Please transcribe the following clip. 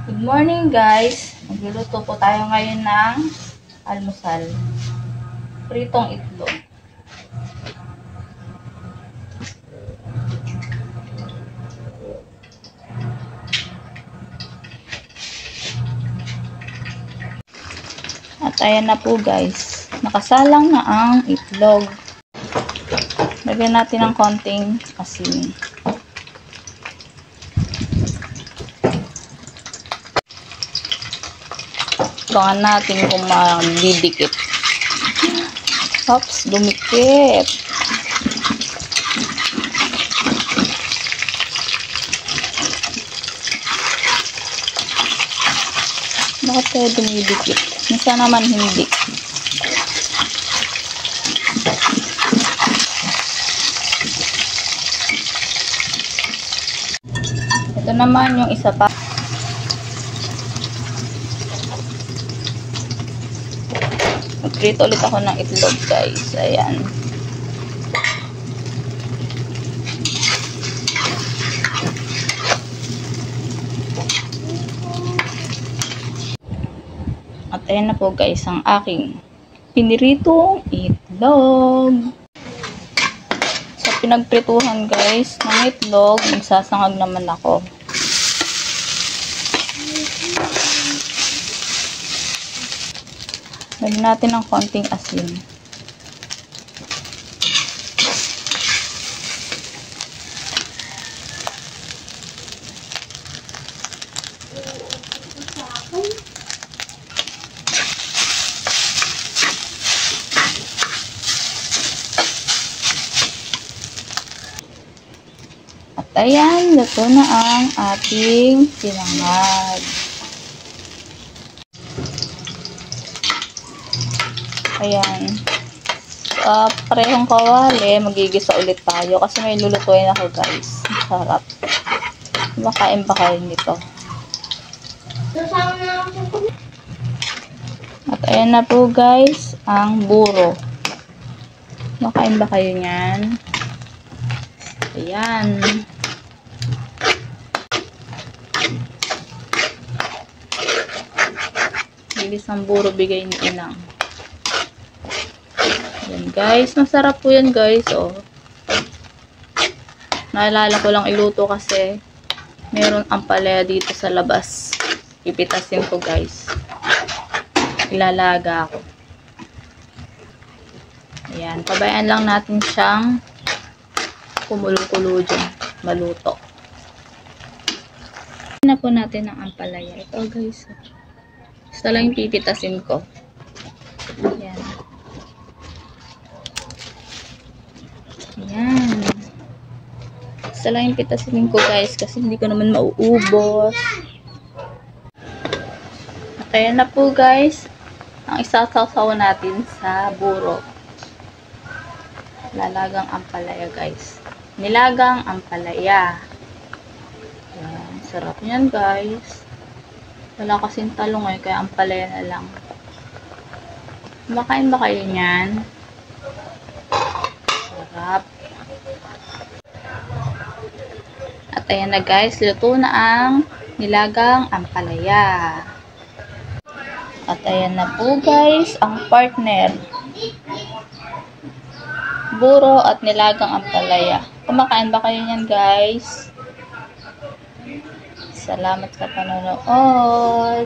Good morning guys! Magluluto po tayo ngayon ng almusal. Pritong itlog. At ayan na po guys. Nakasalang na ang itlog. Lagyan natin ng konting asin. Abangan natin kung didikit. Oops, dumikit. Bakit kaya dumidikit? Minsan naman hindi. Ito naman yung isa pa. Magprito ulit ako ng itlog guys. Ayan. At ayan na po guys ang aking piniritong itlog. Sa pinagprituhan guys ng itlog, magsasangag naman ako. Lagyan natin ng konting asin. At ayan, luto na ang ating sinangag. Ayan. Parehong kawali, magigisa ulit tayo kasi may lulutuin ako guys. Sarap. Makain ba kayo nito? At ayan na po guys, ang buro. Makain ba kayo niyan? Ayan. Bilis ang buro bigay ni inang. Yan guys, masarap po yan guys, oh. Naalala ko lang iluto kasi meron ampalaya dito sa labas. Pipitasin ko guys. Ilalaga ako. Ayan, pabayaan lang natin siyang kumulo-kulo dyan, maluto. Na po natin ang ampalaya. Ito guys, oh. Gusto lang yung pipitasin ko. Ayan. Ayan. Gusto lang yung pitasin ko guys kasi hindi ko naman mauubos. At ayan na po guys ang isasaw-saw natin sa buro. Lalagang ampalaya guys. Nilagang ampalaya. Ayan. Sarap yan guys. Wala kasing talong eh kaya ampalaya na lang. Makain ba kayo niyan? Sarap. At ayan na guys, luto na ang nilagang ampalaya. At ayan na po guys, ang partner. Buro at nilagang ampalaya. Kumakain ba kayo niyan guys? Salamat sa panonood.